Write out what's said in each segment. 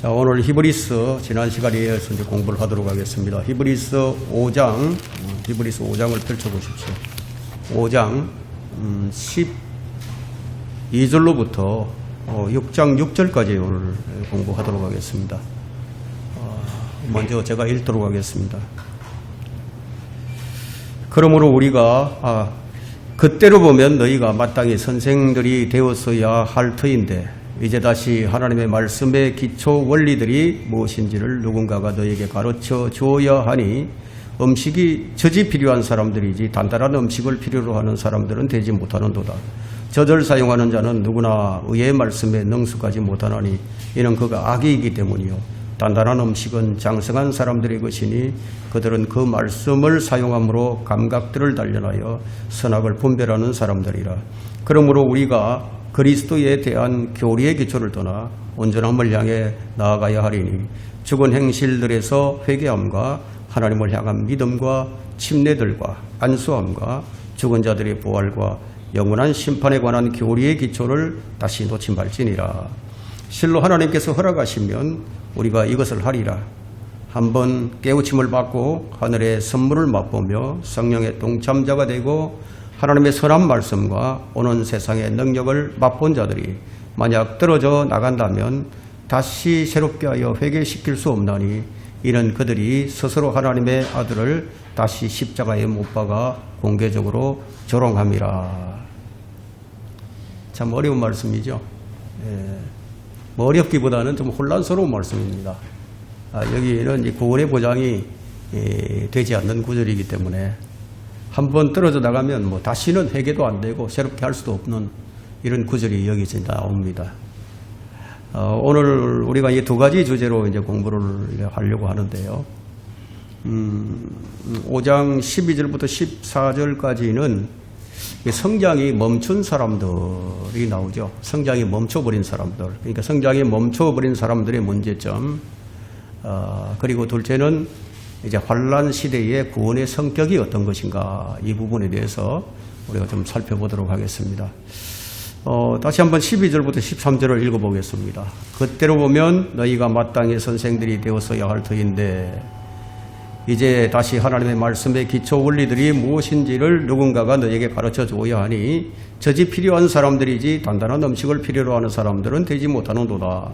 자, 오늘 히브리서 지난 시간에 이어서 이제 공부를 하도록 하겠습니다. 히브리서 5장, 히브리서 5장을 펼쳐보십시오. 5장 12절로부터 6장 6절까지 오늘 공부하도록 하겠습니다. 먼저 제가 읽도록 하겠습니다. 그러므로 우리가 그때로 보면 너희가 마땅히 선생들이 되었어야 할 터인데 이제 다시 하나님의 말씀의 기초 원리들이 무엇인지를 누군가가 너에게 가르쳐 주어야 하니 음식이 젖이 필요한 사람들이지 단단한 음식을 필요로 하는 사람들은 되지 못하는도다. 젖을 사용하는 자는 누구나 의의 말씀에 능숙하지 못하나니 이는 그가 악이기 때문이요 단단한 음식은 장성한 사람들의 것이니 그들은 그 말씀을 사용함으로 감각들을 단련하여 선악을 분별하는 사람들이라. 그러므로 우리가 그리스도에 대한 교리의 기초를 떠나 온전함을 향해 나아가야 하리니 죽은 행실들에서 회개함과 하나님을 향한 믿음과 침례들과 안수함과 죽은 자들의 부활과 영원한 심판에 관한 교리의 기초를 다시 놓지 말지니라. 실로 하나님께서 허락하시면 우리가 이것을 하리라. 한번 깨우침을 받고 하늘의 선물을 맛보며 성령의 동참자가 되고 하나님의 선한 말씀과 오는 세상의 능력을 맛본 자들이 만약 떨어져 나간다면 다시 새롭게 하여 회개시킬 수 없나니 이는 그들이 스스로 하나님의 아들을 다시 십자가에 못 박아 공개적으로 조롱함이라. 참 어려운 말씀이죠. 뭐 어렵기보다는 좀 혼란스러운 말씀입니다. 여기는 이 구원의 보장이 되지 않는 구절이기 때문에 한번 떨어져 나가면 뭐 다시는 회개도 안 되고 새롭게 할 수도 없는 이런 구절이 여기서 나옵니다. 오늘 우리가 이 두 가지 주제로 이제 공부를 하려고 하는데요. 5장 12절부터 14절까지는 성장이 멈춘 사람들이 나오죠. 성장이 멈춰버린 사람들. 그러니까 성장이 멈춰버린 사람들의 문제점. 그리고 둘째는 이제 환란 시대의 구원의 성격이 어떤 것인가, 이 부분에 대해서 우리가 좀 살펴보도록 하겠습니다. 다시 한번 12절부터 13절을 읽어보겠습니다. 그때로 보면 너희가 마땅히 선생들이 되었어야 할 터인데 이제 다시 하나님의 말씀의 기초 원리들이 무엇인지를 누군가가 너에게 가르쳐 주어야 하니 젖이 필요한 사람들이지 단단한 음식을 필요로 하는 사람들은 되지 못하는도다.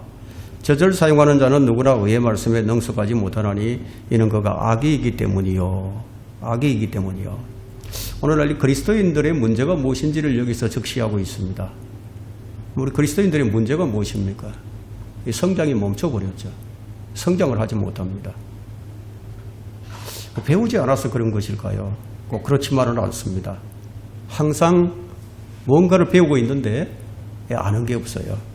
젖을 사용하는 자는 누구나 의의 말씀에 능숙하지 못하나니 이는 그가 악이기 때문이요. 악이기 때문이요. 오늘날 그리스도인들의 문제가 무엇인지를 여기서 적시하고 있습니다. 우리 그리스도인들의 문제가 무엇입니까? 이 성장이 멈춰버렸죠. 성장을 하지 못합니다. 배우지 않아서 그런 것일까요? 꼭 그렇지만은 않습니다. 항상 뭔가를 배우고 있는데 아는 게 없어요.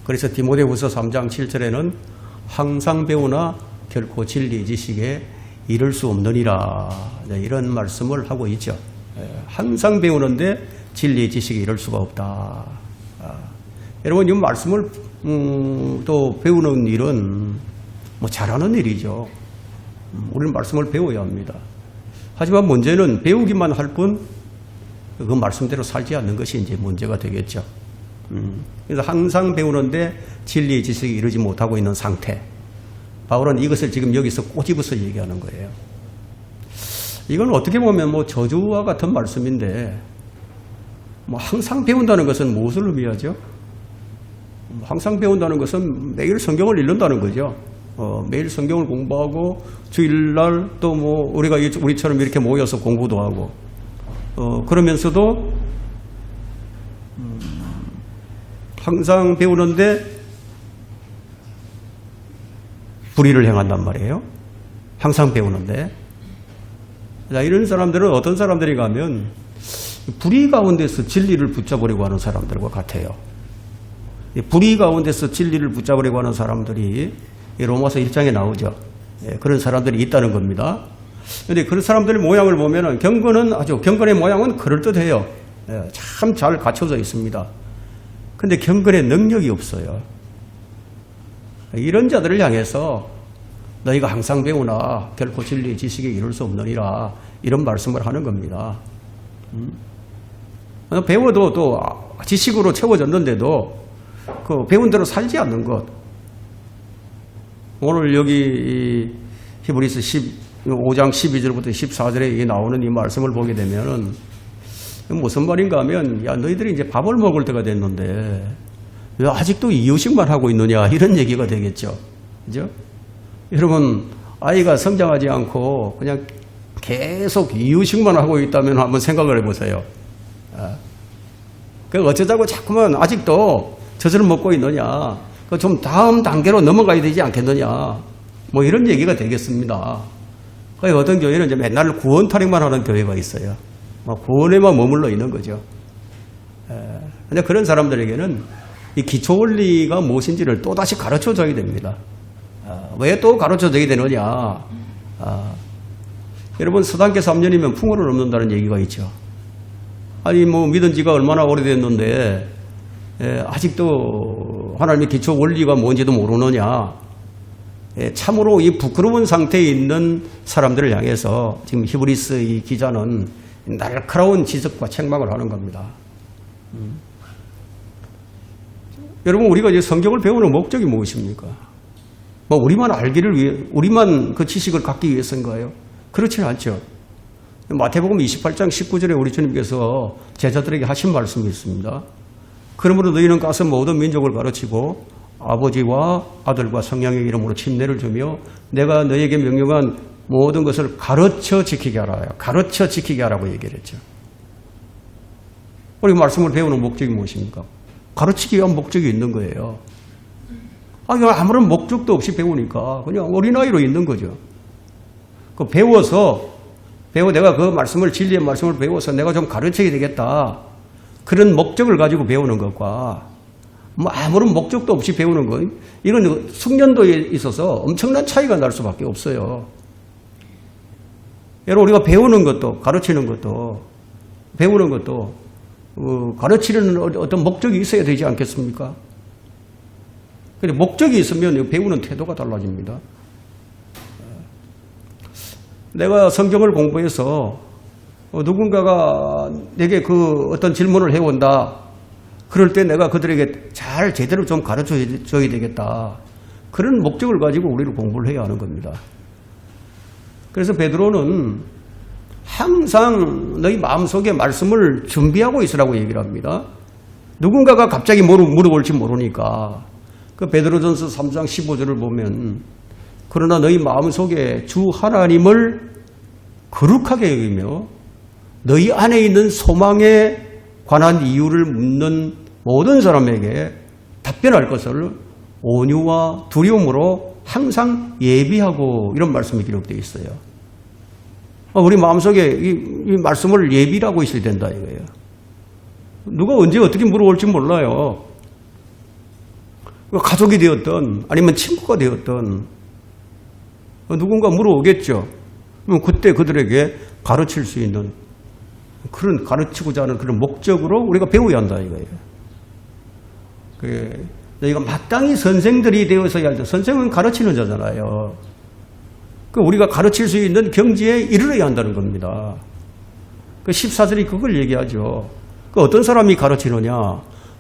그래서 디모데후서 3장 7절에는 항상 배우나 결코 진리 지식에 이를 수 없느니라, 이런 말씀을 하고 있죠. 항상 배우는데 진리 지식에 이를 수가 없다. 여러분, 이 말씀을 또 배우는 일은 뭐 잘하는 일이죠. 우리는 말씀을 배워야 합니다. 하지만 문제는 배우기만 할 뿐 그 말씀대로 살지 않는 것이 이제 문제가 되겠죠. 그래서 항상 배우는데 진리 지식에 이르지 못하고 있는 상태. 바울은 이것을 지금 여기서 꼬집어서 얘기하는 거예요. 이건 어떻게 보면 뭐 저주와 같은 말씀인데, 뭐 항상 배운다는 것은 무엇을 의미하죠? 항상 배운다는 것은 매일 성경을 읽는다는 거죠. 매일 성경을 공부하고 주일날 또 뭐 우리처럼 이렇게 모여서 공부도 하고, 그러면서도 항상 배우는데 불의를 행한단 말이에요. 항상 배우는데. 자, 이런 사람들은 어떤 사람들인가 하면 불의 가운데서 진리를 붙잡으려고 하는 사람들과 같아요. 불의 가운데서 진리를 붙잡으려고 하는 사람들이 로마서 1장에 나오죠. 그런 사람들이 있다는 겁니다. 그런데 그런 사람들의 모양을 보면은 경건의 모양은 그럴듯해요. 참 잘 갖춰져 있습니다. 근데 경건의 능력이 없어요. 이런 자들을 향해서 너희가 항상 배우나 결코 진리 지식에 이룰 수 없느니라, 이런 말씀을 하는 겁니다. 배워도 또 지식으로 채워졌는데도 그 배운 대로 살지 않는 것, 오늘 여기 이 히브리서 5장 12절부터 14절에 나오는 이 말씀을 보게 되면은 무슨 말인가 하면, 야, 너희들이 이제 밥을 먹을 때가 됐는데 왜 아직도 이유식만 하고 있느냐, 이런 얘기가 되겠죠. 그죠? 여러분, 아이가 성장하지 않고 그냥 계속 이유식만 하고 있다면 한번 생각을 해보세요. 그 어쩌자고 자꾸만 아직도 젖을 먹고 있느냐, 그 좀 다음 단계로 넘어가야 되지 않겠느냐, 뭐 이런 얘기가 되겠습니다. 그 어떤 교회는 이제 맨날 구원 타령만 하는 교회가 있어요. 구원에만 머물러 있는 거죠. 근데 그런 사람들에게는 이 기초 원리가 무엇인지를 또 다시 가르쳐 줘야 됩니다. 왜 또 가르쳐 줘야 되느냐? 여러분, 서당계 3년이면 풍어를 넘는다는 얘기가 있죠. 아니, 뭐 믿은 지가 얼마나 오래됐는데 아직도 하나님의 기초 원리가 뭔지도 모르느냐? 참으로 이 부끄러운 상태에 있는 사람들을 향해서 지금 히브리스 이 기자는 날카로운 지적과 책망을 하는 겁니다. 여러분, 우리가 이제 성경을 배우는 목적이 무엇입니까? 뭐 우리만 알기를 위해, 우리만 그 지식을 갖기 위해서인가요? 그렇지는 않죠. 마태복음 28장 19절에 우리 주님께서 제자들에게 하신 말씀이 있습니다. 그러므로 너희는 가서 모든 민족을 가르치고 아버지와 아들과 성령의 이름으로 침례를 주며 내가 너희에게 명령한 모든 것을 가르쳐 지키게 하라. 가르쳐 지키게 하라고 얘기를 했죠. 우리 말씀을 배우는 목적이 무엇입니까? 가르치기 위한 목적이 있는 거예요. 아무런 목적도 없이 배우니까 그냥 어린아이로 있는 거죠. 그 내가 그 말씀을, 진리의 말씀을 배워서 내가 좀 가르쳐야 되겠다, 그런 목적을 가지고 배우는 것과 뭐 아무런 목적도 없이 배우는 것, 이건 숙련도에 있어서 엄청난 차이가 날 수밖에 없어요. 여러분, 우리가 배우는 것도, 가르치는 것도, 배우는 것도 가르치는 어떤 목적이 있어야 되지 않겠습니까? 근데 목적이 있으면 배우는 태도가 달라집니다. 내가 성경을 공부해서 누군가가 내게 그 어떤 질문을 해온다. 그럴 때 내가 그들에게 잘 제대로 좀 가르쳐 줘야 되겠다. 그런 목적을 가지고 우리를 공부를 해야 하는 겁니다. 그래서 베드로는 항상 너희 마음속에 말씀을 준비하고 있으라고 얘기를 합니다. 누군가가 갑자기 물어볼지 모르니까. 그 베드로전서 3장 15절을 보면, 그러나 너희 마음속에 주 하나님을 거룩하게 여기며 너희 안에 있는 소망에 관한 이유를 묻는 모든 사람에게 답변할 것을 온유와 두려움으로 항상 예비하고, 이런 말씀이 기록되어 있어요. 우리 마음속에 이 말씀을 예비하고 있어야 된다 이거예요. 누가 언제 어떻게 물어볼지 몰라요. 가족이 되었든 아니면 친구가 되었든 누군가 물어오겠죠. 그럼 그때 그들에게 가르칠 수 있는, 그런 가르치고자 하는 그런 목적으로 우리가 배워야 한다 이거예요. 너희가 마땅히 선생들이 되어서야 할 때, 선생은 가르치는 자잖아요. 우리가 가르칠 수 있는 경지에 이르러야 한다는 겁니다. 14절이 그걸 얘기하죠. 어떤 사람이 가르치느냐?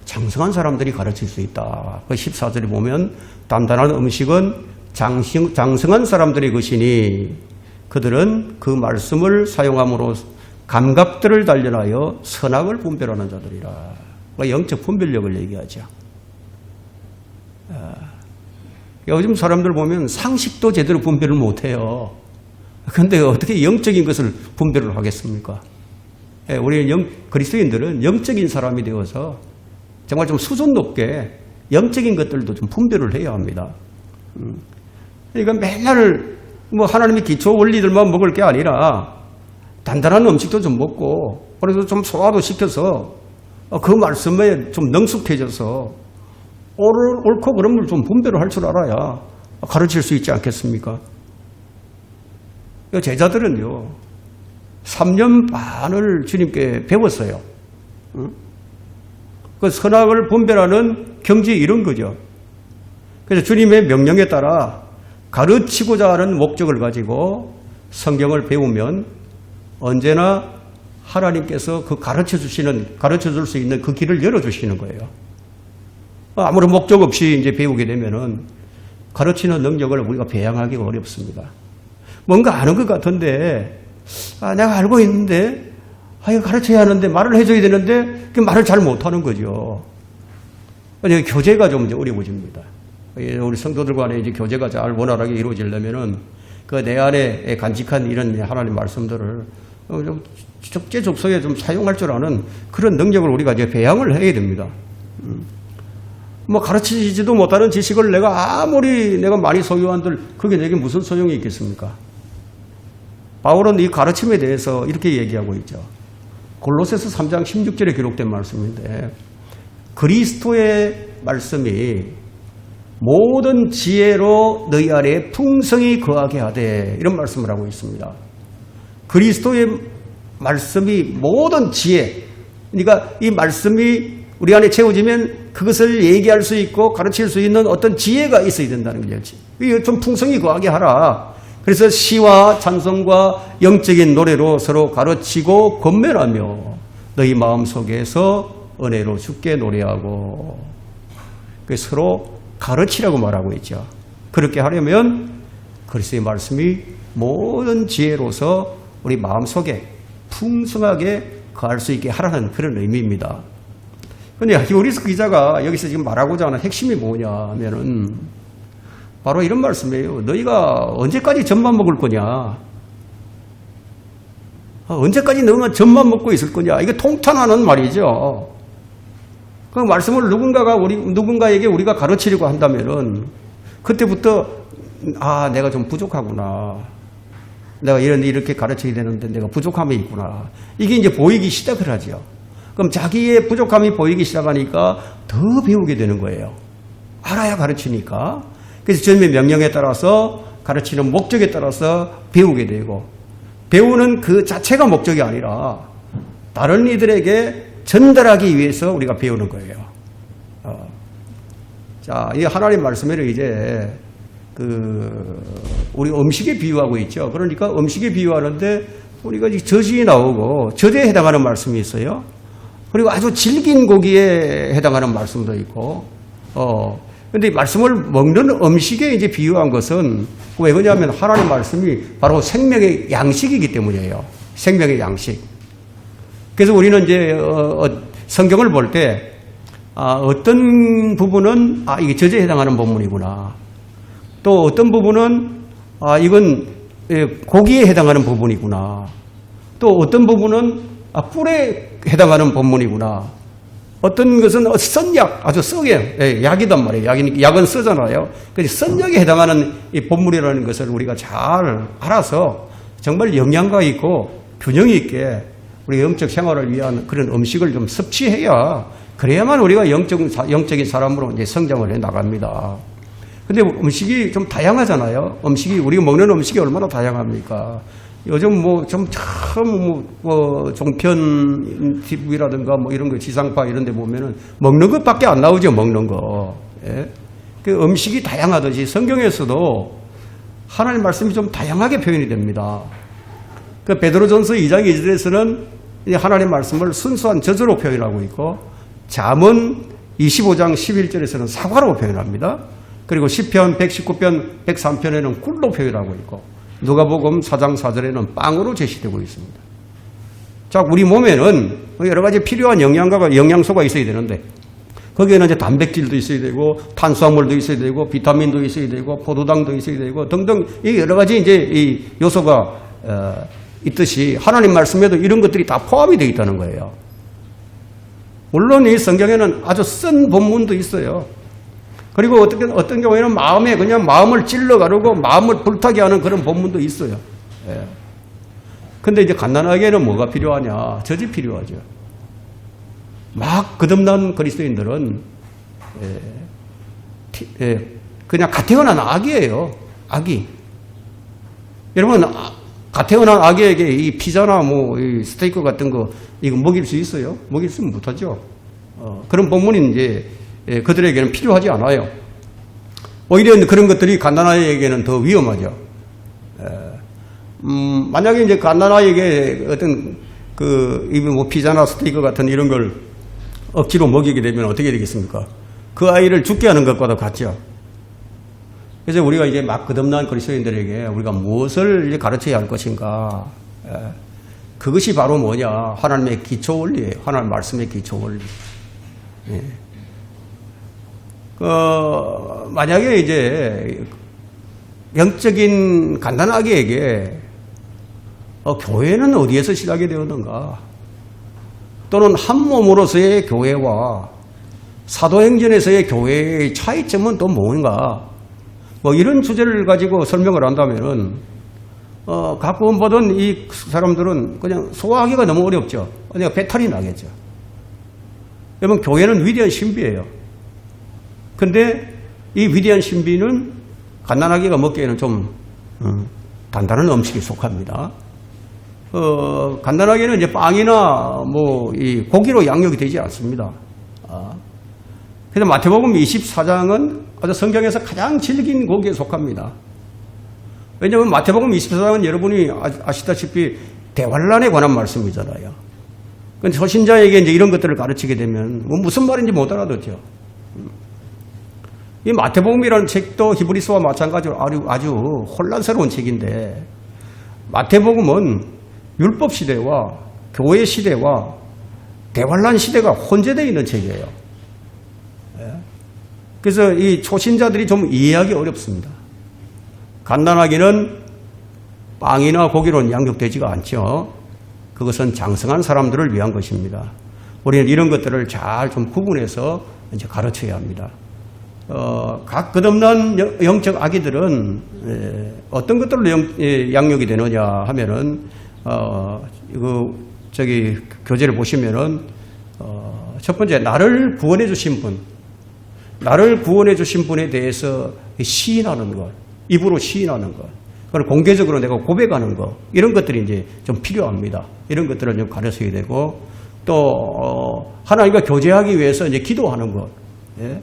장성한 사람들이 가르칠 수 있다. 14절에 보면 단단한 음식은 장성한 사람들의 것이니 그들은 그 말씀을 사용함으로 감각들을 단련하여 선악을 분별하는 자들이라. 영적 분별력을 얘기하죠. 요즘 사람들 보면 상식도 제대로 분별을 못해요. 그런데 어떻게 영적인 것을 분별을 하겠습니까? 우리 그리스도인들은 영적인 사람이 되어서 정말 좀 수준 높게 영적인 것들도 좀 분별을 해야 합니다. 그러니까 맨날 뭐 하나님의 기초 원리들만 먹을 게 아니라 단단한 음식도 좀 먹고, 그래서 좀 소화도 시켜서 그 말씀에 좀 능숙해져서 옳고 그름을 좀 분별을 할 줄 알아야 가르칠 수 있지 않겠습니까? 제자들은요, 3년 반을 주님께 배웠어요. 그 선악을 분별하는 경지에 이른 거죠. 그래서 주님의 명령에 따라 가르치고자 하는 목적을 가지고 성경을 배우면 언제나 하나님께서 그 가르쳐 줄 수 있는 그 길을 열어주시는 거예요. 아무런 목적 없이 이제 배우게 되면은 가르치는 능력을 우리가 배양하기가 어렵습니다. 뭔가 아는 것 같은데, 내가 알고 있는데, 이거 가르쳐야 하는데, 말을 해줘야 되는데, 그 말을 잘 못하는 거죠. 교제가 좀 이제 어려워집니다. 우리 성도들 간에 이제 교제가 잘 원활하게 이루어지려면은, 그 내 안에 간직한 이런 하나님 말씀들을 좀 적재적소에 좀 사용할 줄 아는 그런 능력을 우리가 이제 배양을 해야 됩니다. 뭐 가르치지도 못하는 지식을 내가 아무리 내가 많이 소유한들 그게 내게 무슨 소용이 있겠습니까? 바울은 이 가르침에 대해서 이렇게 얘기하고 있죠. 골로새서 3장 16절에 기록된 말씀인데 그리스도의 말씀이 모든 지혜로 너희 안에 풍성히 거하게 하되 이런 말씀을 하고 있습니다. 그리스도의 말씀이 모든 지혜, 그러니까 이 말씀이 우리 안에 채워지면 그것을 얘기할 수 있고 가르칠 수 있는 어떤 지혜가 있어야 된다는 거죠. 이거 좀 풍성히 거하게 하라. 그래서 시와 찬송과 영적인 노래로 서로 가르치고 권면하며 너희 마음속에서 은혜로 주께 노래하고 서로 가르치라고 말하고 있죠. 그렇게 하려면 그리스도의 말씀이 모든 지혜로서 우리 마음속에 풍성하게 거할 수 있게 하라는 그런 의미입니다. 그런데 히브리서 기자가 여기서 지금 말하고자 하는 핵심이 뭐냐면은 바로 이런 말씀이에요. 너희가 언제까지 젖만 먹을 거냐? 언제까지 너희가 젖만 먹고 있을 거냐? 이게 통탄하는 말이죠. 그 말씀을 누군가에게 우리가 가르치려고 한다면은 그때부터 내가 좀 부족하구나. 내가 이렇게 가르쳐야 되는데 내가 부족함이 있구나. 이게 이제 보이기 시작을 하죠. 그럼 자기의 부족함이 보이기 시작하니까 더 배우게 되는 거예요. 알아야 가르치니까. 그래서 주님의 명령에 따라서 가르치는 목적에 따라서 배우게 되고 배우는 그 자체가 목적이 아니라 다른 이들에게 전달하기 위해서 우리가 배우는 거예요. 자, 이 하나님 말씀에는 이제 우리 음식에 비유하고 있죠. 그러니까 음식에 비유하는데 우리가 젖이 나오고 젖에 해당하는 말씀이 있어요. 그리고 아주 질긴 고기에 해당하는 말씀도 있고, 근데 이 말씀을 먹는 음식에 이제 비유한 것은 왜 그러냐면 하나님 말씀이 바로 생명의 양식이기 때문이에요. 생명의 양식. 그래서 우리는 이제 성경을 볼 때 어떤 부분은 이게 젖에 해당하는 본문이구나. 또 어떤 부분은 이건 고기에 해당하는 부분이구나. 또 어떤 부분은 뿔에 해당하는 본문이구나. 어떤 것은 썬약, 아주 썩에 약이단 말이에요. 약은 쓰잖아요. 그래서 썬약에 해당하는 이 본문이라는 것을 우리가 잘 알아서 정말 영양가 있고 균형 있게 우리 영적 생활을 위한 그런 음식을 좀 섭취해야 그래야만 우리가 영적인 사람으로 이제 성장을 해 나갑니다. 근데 음식이 좀 다양하잖아요. 우리가 먹는 음식이 얼마나 다양합니까? 요즘 종편 TV라든가 이런 거 지상파 이런 데 보면은 먹는 것밖에 안 나오죠, 먹는 거. 예? 그 음식이 다양하듯이 성경에서도 하나님 말씀이 좀 다양하게 표현이 됩니다. 그 베드로전서 2장 2절에서는 하나님 말씀을 순수한 저주로 표현하고 있고 잠언 25장 11절에서는 사과로 표현합니다. 그리고 시편 119편 103편에는 꿀로 표현하고 있고 누가복음 4장 4절에는 빵으로 제시되고 있습니다. 자, 우리 몸에는 여러 가지 필요한 영양소가 있어야 되는데 거기에는 이제 단백질도 있어야 되고 탄수화물도 있어야 되고 비타민도 있어야 되고 포도당도 있어야 되고 등등 이 여러 가지 이제 이 요소가 있듯이 하나님 말씀에도 이런 것들이 다 포함이 되어 있다는 거예요. 물론 이 성경에는 아주 쓴 본문도 있어요. 그리고 어떤 경우에는 그냥 마음을 찔러 가르고 마음을 불타게 하는 그런 본문도 있어요. 예. 근데 이제 갓난아기에는 뭐가 필요하냐? 젖이 필요하죠. 막 거듭난 그리스도인들은 그냥 갓 태어난 아기예요. 아기. 여러분, 갓 태어난 아기에게 이 피자나 이 스테이크 같은 거 이거 먹일 수 있어요? 먹일 수 못하죠. 그런 본문이 이제 그들에게는 필요하지 않아요. 오히려 그런 것들이 갓난아이에게는 더 위험하죠. 만약에 이제 갓난아이에게 어떤 피자나 스테이크 같은 이런 걸 억지로 먹이게 되면 어떻게 되겠습니까? 그 아이를 죽게 하는 것과도 같죠. 그래서 우리가 이제 막 거듭난 그리스도인들에게 우리가 무엇을 이제 가르쳐야 할 것인가. 그것이 바로 뭐냐. 하나님의 기초 원리예요. 하나님 말씀의 기초 원리. 예. 만약에 이제 영적인 간단하게 교회는 어디에서 시작이 되었는가? 또는 한 몸으로서의 교회와 사도행전에서의 교회의 차이점은 또 뭔가? 뭐 이런 주제를 가지고 설명을 한다면은 가끔 보던 이 사람들은 그냥 소화하기가 너무 어렵죠. 그냥 배탈이 나겠죠. 여러분, 교회는 위대한 신비예요. 근데 이 위대한 신비는 간단하게가 먹기에는 좀 단단한 음식에 속합니다. 간단하게는 이제 빵이나 뭐 이 고기로 양육이 되지 않습니다. 그래서 마태복음 24장은 아주 성경에서 가장 질긴 고기에 속합니다. 왜냐하면 마태복음 24장은 여러분이 아시다시피 대환란에 관한 말씀이잖아요. 근데 초신자에게 이제 이런 것들을 가르치게 되면 무슨 말인지 못 알아듣죠. 이 마태복음이라는 책도 히브리서와 마찬가지로 아주 혼란스러운 책인데, 마태복음은 율법 시대와 교회 시대와 대환란 시대가 혼재되어 있는 책이에요. 그래서 이 초신자들이 좀 이해하기 어렵습니다. 간단하기는 빵이나 고기로는 양육되지가 않죠. 그것은 장성한 사람들을 위한 것입니다. 우리는 이런 것들을 잘 좀 구분해서 이제 가르쳐야 합니다. 각 거듭난 영적 아기들은 어떤 것들로 양육이 되느냐 하면은 저기 교재를 보시면은 첫 번째, 나를 구원해 주신 분, 나를 구원해 주신 분에 대해서 시인하는 것, 입으로 시인하는 것, 그리고 공개적으로 내가 고백하는 것, 이런 것들이 이제 좀 필요합니다. 이런 것들을 좀 가르쳐야 되고, 또 하나님과 교제하기 위해서 이제 기도하는 것. 예?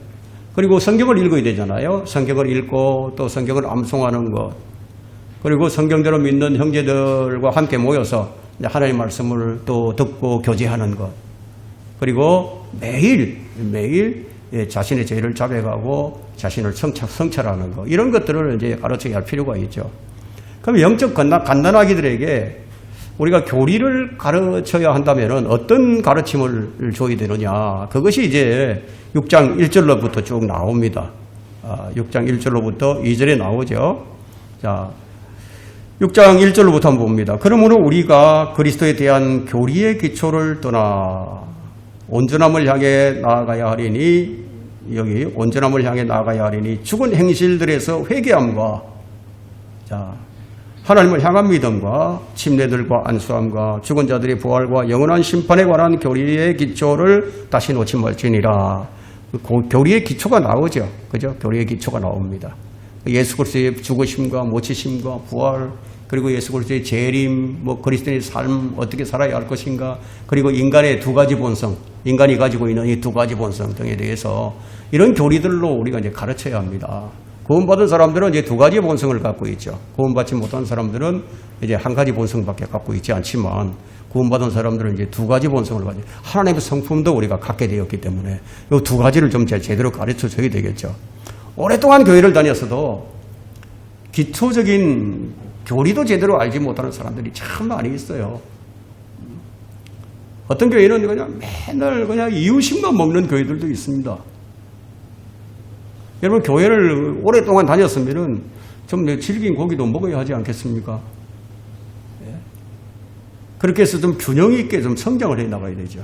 그리고 성경을 읽어야 되잖아요. 성경을 읽고 또 성경을 암송하는 것. 그리고 성경대로 믿는 형제들과 함께 모여서 하나님의 말씀을 또 듣고 교제하는 것. 그리고 매일 자신의 죄를 자백하고 자신을 성찰하는 것. 이런 것들을 이제 가르쳐야 할 필요가 있죠. 그럼 영적 간단하기들에게 우리가 교리를 가르쳐야 한다면 어떤 가르침을 줘야 되느냐. 그것이 이제 6장 1절로부터 쭉 나옵니다. 6장 1절로부터 2절에 나오죠. 자, 6장 1절로부터 한번 봅니다. 그러므로 우리가 그리스도에 대한 교리의 기초를 떠나 온전함을 향해 나아가야 하리니, 여기 온전함을 향해 나아가야 하리니 죽은 행실들에서 회개함과, 자, 하나님을 향한 믿음과 침례들과 안수함과 죽은 자들의 부활과 영원한 심판에 관한 교리의 기초를 다시 놓지 말지니라. 교리의 기초가 나오죠. 그죠? 교리의 기초가 나옵니다. 예수 그리스도의 죽으심과 모치심과 부활, 그리고 예수 그리스도의 재림, 뭐 그리스도의 삶 어떻게 살아야 할 것인가, 그리고 인간의 두 가지 본성, 인간이 가지고 있는 이 두 가지 본성 등에 대해서 이런 교리들로 우리가 이제 가르쳐야 합니다. 구원받은 사람들은 이제 두 가지 본성을 갖고 있죠. 구원받지 못한 사람들은 이제 한 가지 본성밖에 갖고 있지 않지만, 구원받은 사람들은 이제 두 가지 본성을 가지고 하나님의 성품도 우리가 갖게 되었기 때문에 이 두 가지를 좀 제대로 가르쳐 줘야 되겠죠. 오랫동안 교회를 다녔어도 기초적인 교리도 제대로 알지 못하는 사람들이 참 많이 있어요. 어떤 교회는 그냥 맨날 그냥 이유식만 먹는 교회들도 있습니다. 여러분, 교회를 오랫동안 다녔으면은 좀 질긴 고기도 먹어야 하지 않겠습니까? 예. 그렇게 해서 좀 균형 있게 좀 성장을 해 나가야 되죠.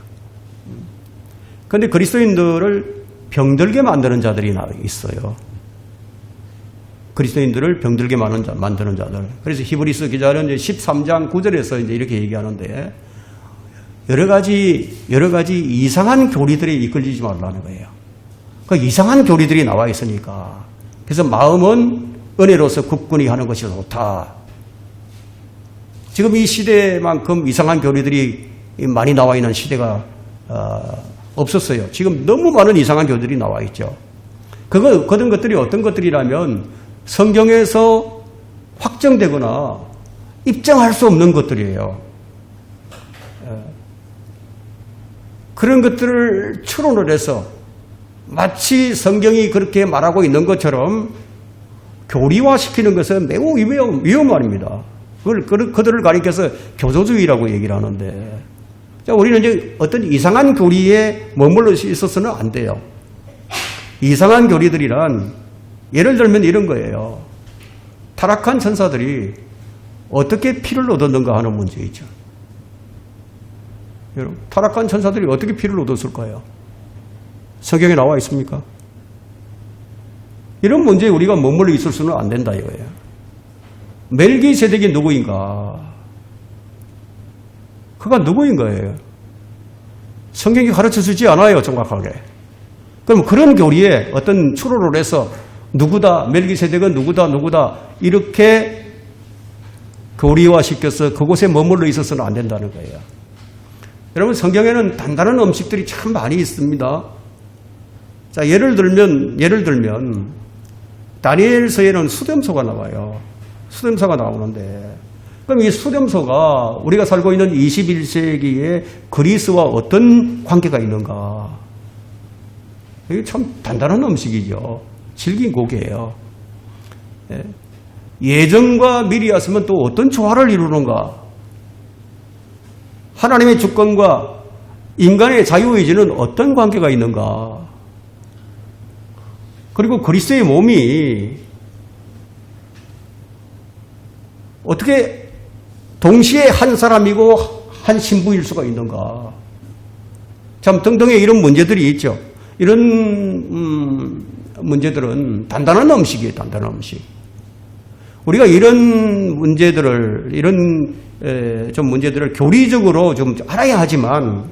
그런데 그리스도인들을 병들게 만드는 자들이 있어요. 그리스도인들을 병들게 만드는 자들. 그래서 히브리서 기자는 13장 9절에서 이제 이렇게 얘기하는데, 여러 가지 이상한 교리들에 이끌리지 말라는 거예요. 그 이상한 교리들이 나와 있으니까. 그래서 마음은 은혜로서 굳건히 하는 것이 좋다. 지금 이 시대만큼 이상한 교리들이 많이 나와 있는 시대가 없었어요. 지금 너무 많은 이상한 교리들이 나와 있죠. 그런 것들이 어떤 것들이라면 성경에서 확정되거나 입증할 수 없는 것들이에요. 그런 것들을 추론을 해서 마치 성경이 그렇게 말하고 있는 것처럼 교리화시키는 것은 매우 위험합니다. 그들을 가리켜서 교조주의라고 얘기를 하는데, 자, 우리는 이제 어떤 이상한 교리에 머물러 있어서는 안 돼요. 이상한 교리들이란 예를 들면 이런 거예요. 타락한 천사들이 어떻게 피를 얻었는가 하는 문제이죠. 여러분, 타락한 천사들이 어떻게 피를 얻었을까요? 성경에 나와 있습니까? 이런 문제에 우리가 머물러 있을 수는 안 된다 이거예요. 멜기세덱이 누구인가? 그가 누구인 거예요? 성경이 가르쳐주지 않아요, 정확하게. 그럼 그런 교리에 어떤 추론을 해서 누구다, 멜기세덱은 누구다, 이렇게 교리화시켜서 그곳에 머물러 있어서는 안 된다는 거예요. 여러분, 성경에는 단단한 음식들이 참 많이 있습니다. 자, 예를 들면 다니엘서에는 수렴소가 나와요. 수렴소가 나오는데, 그럼 이 수렴소가 우리가 살고 있는 21세기의 그리스와 어떤 관계가 있는가? 이게 참 단단한 음식이죠. 질긴 고기예요. 예정과 미리였으면 또 어떤 조화를 이루는가? 하나님의 주권과 인간의 자유의지는 어떤 관계가 있는가? 그리고 그리스도의 몸이 어떻게 동시에 한 사람이고 한 신부일 수가 있는가? 참 등등의 이런 문제들이 있죠. 이런 문제들은 단단한 음식이에요. 단단한 음식. 우리가 이런 문제들을 교리적으로 좀 알아야 하지만,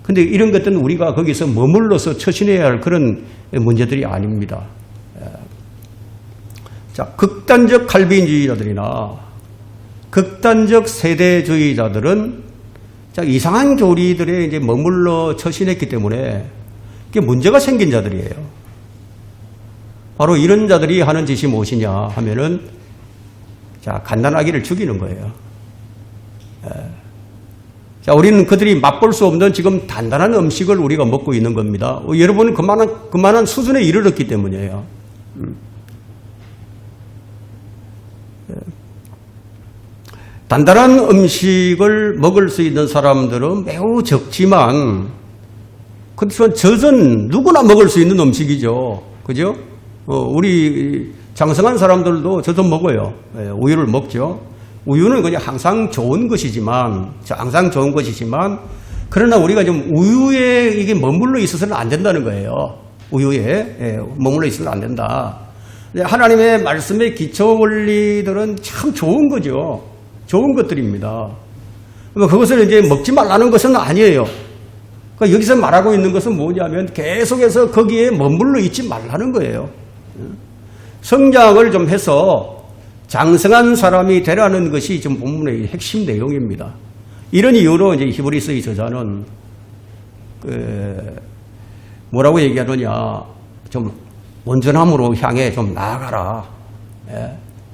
근데 이런 것들은 우리가 거기서 머물러서 처신해야 할 그런 문제들이 아닙니다. 자, 극단적 칼빈주의자들이나 극단적 세대주의자들은 이상한 교리들에 이제 머물러 처신했기 때문에 그게 문제가 생긴 자들이에요. 바로 이런 자들이 하는 짓이 무엇이냐 하면은, 자, 갓난아기를 죽이는 거예요. 자, 우리는 그들이 맛볼 수 없는 지금 단단한 음식을 우리가 먹고 있는 겁니다. 여러분은 그만한 수준에 이르렀기 때문이에요. 단단한 음식을 먹을 수 있는 사람들은 매우 적지만, 그렇지만 젖은 누구나 먹을 수 있는 음식이죠. 그죠? 우리 장성한 사람들도 젖은 먹어요. 우유를 먹죠. 우유는 그냥 항상 좋은 것이지만, 그러나 우리가 좀 우유에 이게 머물러 있어서는 안 된다는 거예요. 우유에 머물러 있어서는 안 된다. 하나님의 말씀의 기초 원리들은 참 좋은 거죠. 좋은 것들입니다. 그것을 이제 먹지 말라는 것은 아니에요. 그러니까 여기서 말하고 있는 것은 뭐냐면 계속해서 거기에 머물러 있지 말라는 거예요. 성장을 좀 해서 장성한 사람이 되라는 것이 지금 본문의 핵심 내용입니다. 이런 이유로 이제 히브리서의 저자는 뭐라고 얘기하느냐, 좀 온전함으로 향해 좀 나아가라.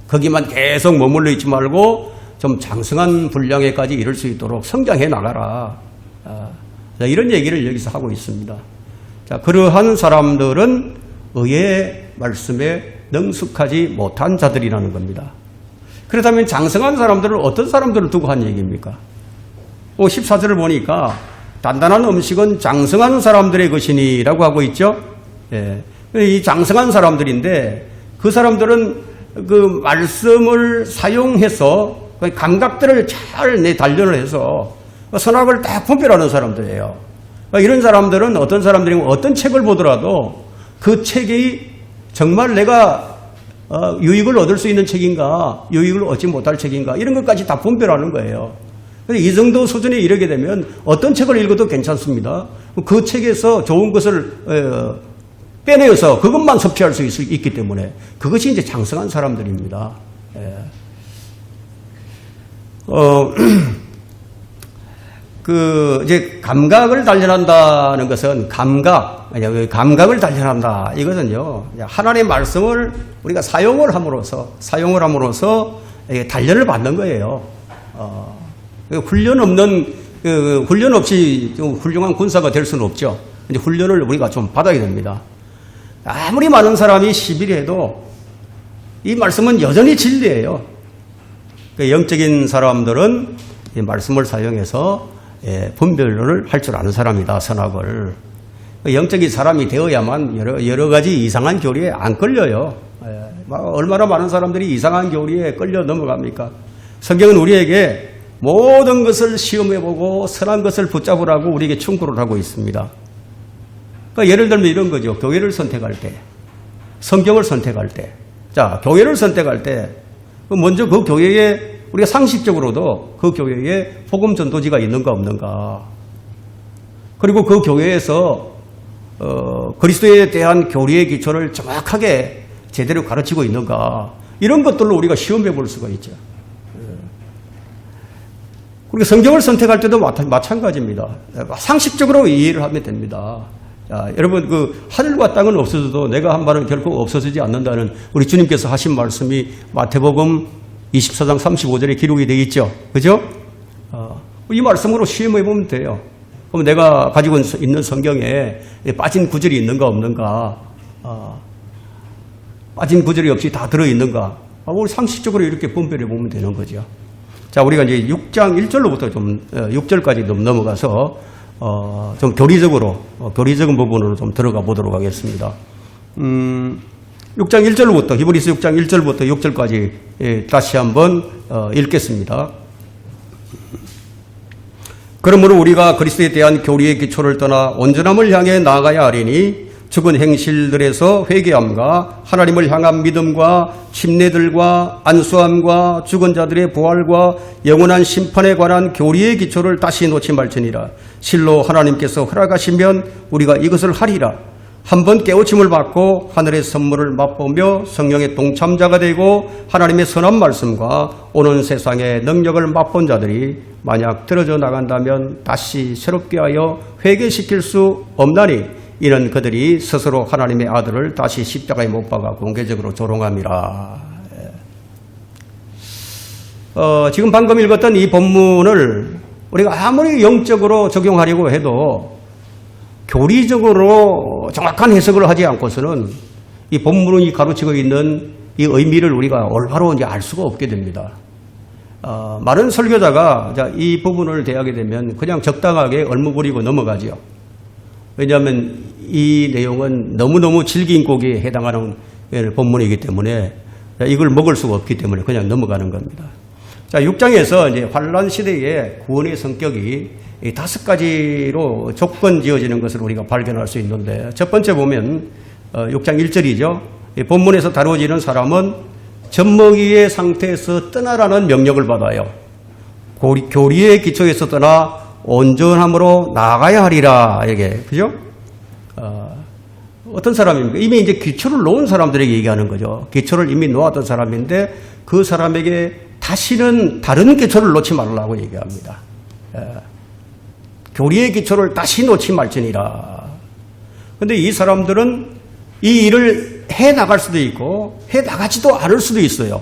거기만 계속 머물러 있지 말고 좀 장성한 분량에까지 이룰 수 있도록 성장해 나가라. 이런 얘기를 여기서 하고 있습니다. 자, 그러한 사람들은 의의 말씀에 능숙하지 못한 자들이라는 겁니다. 그렇다면 장성한 사람들은 어떤 사람들을 두고 한 얘기입니까? 14절을 보니까 단단한 음식은 장성한 사람들의 것이니 라고 하고 있죠. 이 장성한 사람들인데, 그 사람들은 그 말씀을 사용해서 감각들을 잘 단련을 해서 선악을 다 분별하는 사람들이에요. 이런 사람들은 어떤 사람들이면 어떤 책을 보더라도 그 책이 정말 내가 유익을 얻을 수 있는 책인가, 유익을 얻지 못할 책인가, 이런 것까지 다 분별하는 거예요. 이 정도 수준에 이르게 되면 어떤 책을 읽어도 괜찮습니다. 그 책에서 좋은 것을 빼내어서 그것만 섭취할 수 있기 때문에 그것이 이제 장성한 사람들입니다. 이제 감각을 단련한다는 것은 감각을 단련한다. 이것은요, 하나님의 말씀을 우리가 사용을 함으로써 단련을 받는 거예요. 훈련 없이 훌륭한 군사가 될 수는 없죠. 이제 훈련을 우리가 좀 받아야 됩니다. 아무리 많은 사람이 시비를 해도 이 말씀은 여전히 진리예요. 영적인 사람들은 이 말씀을 사용해서 분별을 할 줄 아는 사람이다, 선악을. 영적인 사람이 되어야만 여러 가지 이상한 교리에 안 끌려요. 얼마나 많은 사람들이 이상한 교리에 끌려 넘어갑니까? 성경은 우리에게 모든 것을 시험해보고 선한 것을 붙잡으라고 우리에게 충고를 하고 있습니다. 그러니까 예를 들면 이런 거죠. 교회를 선택할 때, 성경을 선택할 때. 자, 교회를 선택할 때 먼저 그 교회에 우리가 상식적으로도 그 교회에 복음 전도지가 있는가 없는가, 그리고 그 교회에서 그리스도에 대한 교리의 기초를 정확하게 제대로 가르치고 있는가, 이런 것들로 우리가 시험해 볼 수가 있죠. 그리고 성경을 선택할 때도 마찬가지입니다. 상식적으로 이해를 하면 됩니다. 자, 여러분, 그 하늘과 땅은 없어져도 내가 한 말은 결코 없어지지 않는다는 우리 주님께서 하신 말씀이 마태복음 24장 35절에 기록이 되어 있죠. 그죠? 이 말씀으로 시험해 보면 돼요. 그럼 내가 가지고 있는 성경에 빠진 구절이 있는가 없는가, 빠진 구절이 없이 다 들어있는가, 우리 상식적으로 이렇게 분별해 보면 되는 거죠. 자, 우리가 이제 6장 1절로부터 6절까지 좀 넘어가서 좀 교리적인 부분으로 좀 들어가 보도록 하겠습니다. 6장 1절부터, 히브리서 6장 1절부터 6절까지 다시 한번 읽겠습니다. 그러므로 우리가 그리스도에 대한 교리의 기초를 떠나 온전함을 향해 나아가야 하리니 죽은 행실들에서 회개함과 하나님을 향한 믿음과 침례들과 안수함과 죽은 자들의 부활과 영원한 심판에 관한 교리의 기초를 다시 놓지 말지니라. 실로 하나님께서 허락하시면 우리가 이것을 하리라. 한번 깨우침을 받고 하늘의 선물을 맛보며 성령의 동참자가 되고 하나님의 선한 말씀과 오는 세상의 능력을 맛본 자들이 만약 떨어져 나간다면 다시 새롭게 하여 회개시킬 수 없나니 이는 그들이 스스로 하나님의 아들을 다시 십자가에 못 박아 공개적으로 조롱함이라. 지금 방금 읽었던 이 본문을 우리가 아무리 영적으로 적용하려고 해도 교리적으로 정확한 해석을 하지 않고서는 이 본문이 가르치고 있는 이 의미를 우리가 올바로 이제 알 수가 없게 됩니다. 많은 설교자가 이 부분을 대하게 되면 그냥 적당하게 얼무부리고 넘어가죠. 왜냐하면 이 내용은 너무너무 질긴 고기에 해당하는 본문이기 때문에 이걸 먹을 수가 없기 때문에 그냥 넘어가는 겁니다. 자, 6장에서 이제 환란 시대의 구원의 성격이 이 5가지로 조건 지어지는 것을 우리가 발견할 수 있는데, 첫 번째 보면 6장 1절이죠. 본문에서 다루어지는 사람은 젖먹이의 상태에서 떠나라는 명령을 받아요. 교리의 기초에서 떠나 온전함으로 나아가야 하리라. 이게 그죠? 어떤 사람입니까? 이미 이제 기초를 놓은 사람들에게 얘기하는 거죠. 기초를 이미 놓았던 사람인데 그 사람에게 다시는 다른 기초를 놓지 말라고 얘기합니다. 교리의 기초를 다시 놓지 말지니라. 그런데 이 사람들은 이 일을 해 나갈 수도 있고 해 나가지도 않을 수도 있어요.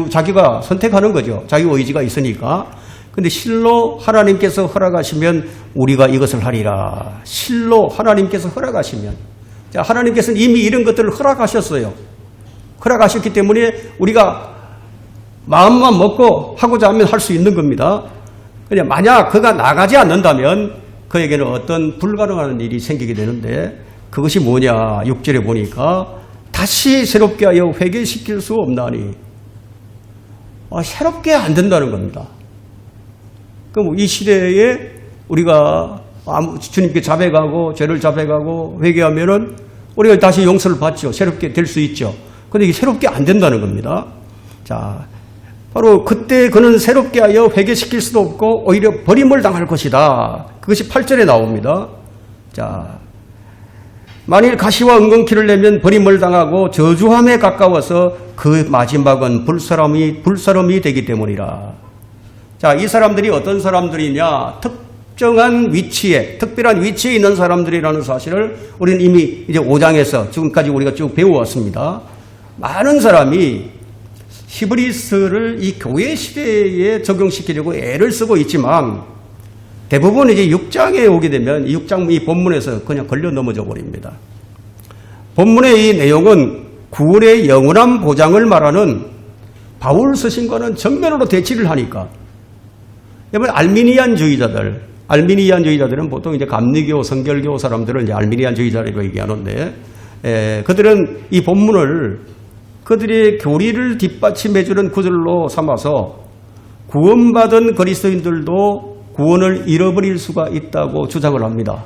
자기가 선택하는 거죠. 자기 의지가 있으니까. 근데 실로 하나님께서 허락하시면 우리가 이것을 하리라. 실로 하나님께서 허락하시면. 자, 하나님께서는 이미 이런 것들을 허락하셨어요. 허락하셨기 때문에 우리가 마음만 먹고 하고자 하면 할 수 있는 겁니다. 그냥 만약 그가 나가지 않는다면 그에게는 어떤 불가능한 일이 생기게 되는데, 그것이 뭐냐? 6절에 보니까 다시 새롭게 하여 회개시킬 수 없나니. 새롭게 안 된다는 겁니다. 그럼 이 시대에 우리가 주님께 자백하고 죄를 자백하고 회개하면은 우리가 다시 용서를 받죠. 새롭게 될 수 있죠. 그런데 이게 새롭게 안 된다는 겁니다. 자, 바로 그때 그는 새롭게 하여 회개시킬 수도 없고 오히려 버림을 당할 것이다. 그것이 8절에 나옵니다. 자, 만일 가시와 은근키를 내면 버림을 당하고 저주함에 가까워서 그 마지막은 불사름이 되기 때문이라. 자, 이 사람들이 어떤 사람들이냐? 특정한 위치에, 특별한 위치에 있는 사람들이라는 사실을 우리는 이미 이제 5장에서 지금까지 우리가 쭉 배워왔습니다. 많은 사람이 히브리서를 이 교회 시대에 적용시키려고 애를 쓰고 있지만 대부분 이제 6장에 오게 되면 이 6장 이 본문에서 그냥 걸려 넘어져 버립니다. 본문의 이 내용은 구원의 영원한 보장을 말하는 바울 서신과는 정면으로 대치를 하니까. 여러분, 알미니안주의자들은 보통 이제 감리교, 성결교 사람들을 이제 알미니안주의자라고 얘기하는데, 그들은 이 본문을 그들의 교리를 뒷받침해주는 구절로 삼아서 구원받은 그리스도인들도 구원을 잃어버릴 수가 있다고 주장을 합니다.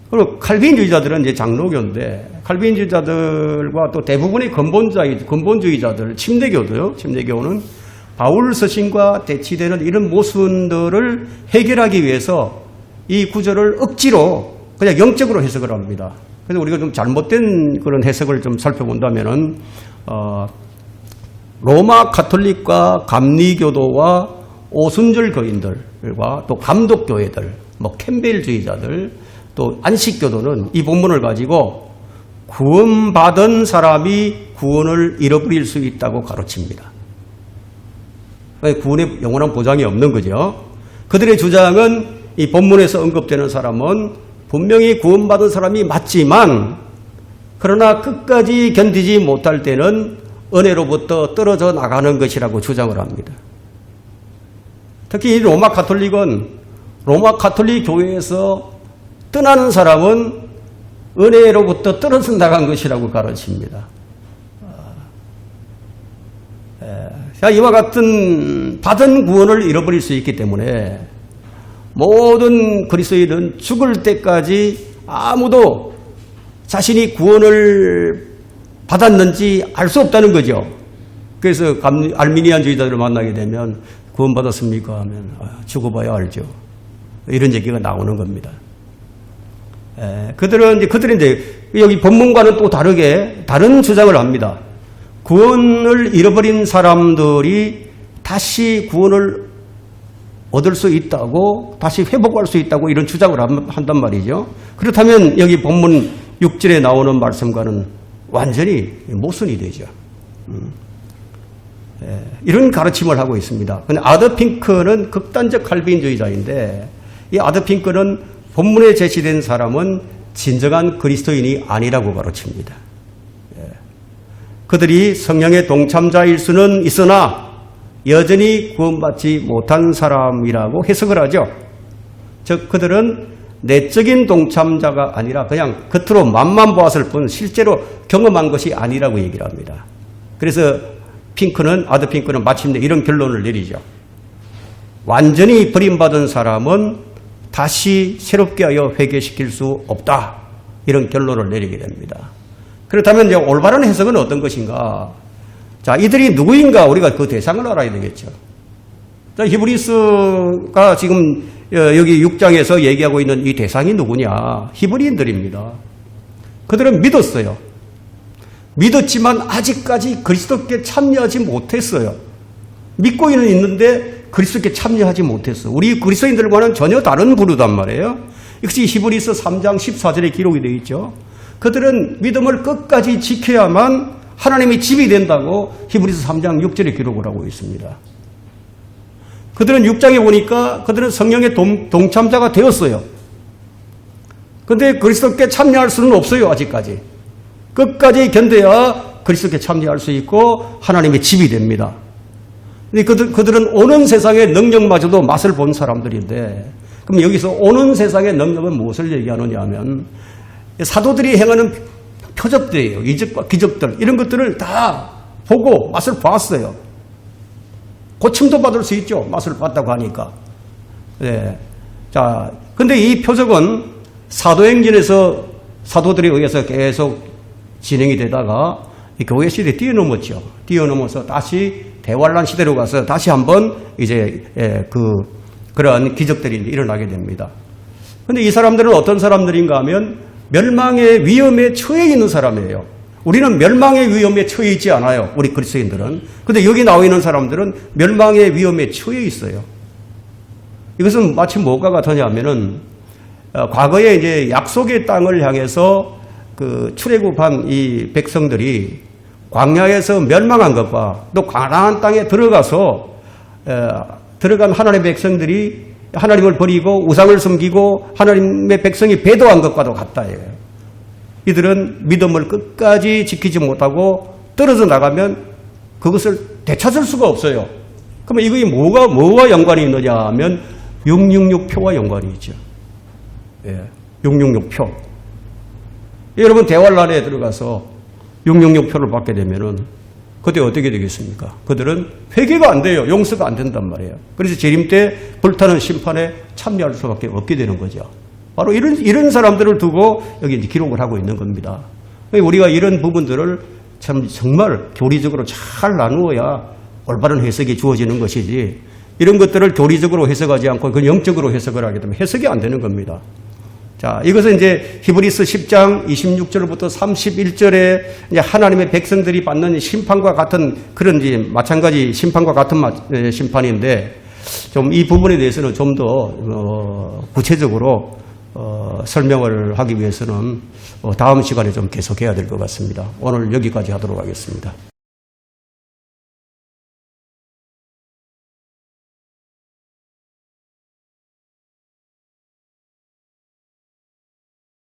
그리고 칼빈주의자들은 이제 장로교인데, 칼빈주의자들과 또 대부분의 근본주의자들, 침례교는 바울 서신과 대치되는 이런 모순들을 해결하기 위해서 이 구절을 억지로 그냥 영적으로 해석을 합니다. 그래서 우리가 좀 잘못된 그런 해석을 좀 살펴본다면은, 로마 가톨릭과 감리교도와 오순절 거인들과 또 감독교회들, 캠벨주의자들, 또 안식교도는 이 본문을 가지고 구원받은 사람이 구원을 잃어버릴 수 있다고 가르칩니다. 구원의 영원한 보장이 없는 거죠. 그들의 주장은 이 본문에서 언급되는 사람은 분명히 구원받은 사람이 맞지만, 그러나 끝까지 견디지 못할 때는 은혜로부터 떨어져 나가는 것이라고 주장을 합니다. 특히 이 로마 가톨릭은 로마 가톨릭 교회에서 떠나는 사람은 은혜로부터 떨어져 나간 것이라고 가르칩니다. 이와 같은 받은 구원을 잃어버릴 수 있기 때문에 모든 그리스도인은 죽을 때까지 아무도 자신이 구원을 받았는지 알 수 없다는 거죠. 그래서 알미니안주의자들을 만나게 되면 구원받았습니까? 하면 죽어봐야 알죠. 이런 얘기가 나오는 겁니다. 그들은 이제 여기 본문과는 또 다르게 다른 주장을 합니다. 구원을 잃어버린 사람들이 다시 구원을 얻을 수 있다고, 다시 회복할 수 있다고 이런 주장을 한단 말이죠. 그렇다면 여기 본문 6절에 나오는 말씀과는 완전히 모순이 되죠. 이런 가르침을 하고 있습니다. 근데 아더핑크는 극단적 칼빈주의자인데, 이 아더핑크는 본문에 제시된 사람은 진정한 그리스도인이 아니라고 가르칩니다. 그들이 성령의 동참자일 수는 있으나 여전히 구원받지 못한 사람이라고 해석을 하죠. 즉 그들은 내적인 동참자가 아니라 그냥 겉으로 맛만 보았을 뿐 실제로 경험한 것이 아니라고 얘기를 합니다. 그래서 아더핑크는 마침내 이런 결론을 내리죠. 완전히 버림받은 사람은 다시 새롭게 하여 회개시킬 수 없다. 이런 결론을 내리게 됩니다. 그렇다면 이제 올바른 해석은 어떤 것인가? 자, 이들이 누구인가 우리가 그 대상을 알아야 되겠죠. 자, 히브리서가 지금 여기 6장에서 얘기하고 있는 이 대상이 누구냐? 히브리인들입니다. 그들은 믿었어요. 믿었지만 아직까지 그리스도께 참여하지 못했어요. 믿고는 있는데 그리스도께 참여하지 못했어요. 우리 그리스도인들과는 전혀 다른 부류단 말이에요. 역시 히브리서 3장 14절에 기록이 되어 있죠. 그들은 믿음을 끝까지 지켜야만 하나님의 집이 된다고 히브리서 3장 6절에 기록을 하고 있습니다. 그들은 6장에 보니까 그들은 성령의 동참자가 되었어요. 그런데 그리스도께 참여할 수는 없어요. 아직까지. 끝까지 견뎌야 그리스도께 참여할 수 있고 하나님의 집이 됩니다. 근데 그들은 오는 세상의 능력마저도 맛을 본 사람들인데, 그럼 여기서 오는 세상의 능력은 무엇을 얘기하느냐 하면 사도들이 행하는 표적들이에요. 이적과 기적들 이런 것들을 다 보고 맛을 봤어요. 고침도 받을 수 있죠. 맛을 봤다고 하니까. 네. 자, 근데 이 표적은 사도행전에서 사도들에 의해서 계속 진행이 되다가 이 교회 시대에 뛰어넘었죠. 뛰어넘어서 다시 대환란 시대로 가서 다시 한번 이제 그런 기적들이 일어나게 됩니다. 근데 이 사람들은 어떤 사람들인가 하면 멸망의 위험에 처해 있는 사람이에요. 우리는 멸망의 위험에 처해 있지 않아요. 우리 그리스도인들은. 근데 여기 나와 있는 사람들은 멸망의 위험에 처해 있어요. 이것은 마치 뭐가 같으냐 하면은 과거에 이제 약속의 땅을 향해서 그 출애굽한 이 백성들이 광야에서 멸망한 것과 또 가나안 땅에 들어간 하나님의 백성들이 하나님을 버리고 우상을 섬기고 하나님의 백성이 배도한 것과도 같다. 이들은 믿음을 끝까지 지키지 못하고 떨어져 나가면 그것을 되찾을 수가 없어요. 그러면 이게 뭐와 연관이 있느냐 하면 666표와 연관이 있죠. 예, 666표. 여러분 대환란에 들어가서 666표를 받게 되면은 그때 어떻게 되겠습니까? 그들은 회개가 안 돼요. 용서가 안 된단 말이에요. 그래서 재림 때 불타는 심판에 참여할 수밖에 없게 되는 거죠. 바로 이런 사람들을 두고 여기 기록을 하고 있는 겁니다. 우리가 이런 부분들을 정말 교리적으로 잘 나누어야 올바른 해석이 주어지는 것이지, 이런 것들을 교리적으로 해석하지 않고 그 영적으로 해석을 하게 되면 해석이 안 되는 겁니다. 자, 이것은 이제 히브리서 10장 26절부터 31절에 이제 하나님의 백성들이 받는 심판과 같은 그런 이제 마찬가지 심판과 같은 심판인데, 좀 이 부분에 대해서는 좀 더 구체적으로 설명을 하기 위해서는 다음 시간에 좀 계속해야 될 것 같습니다. 오늘 여기까지 하도록 하겠습니다.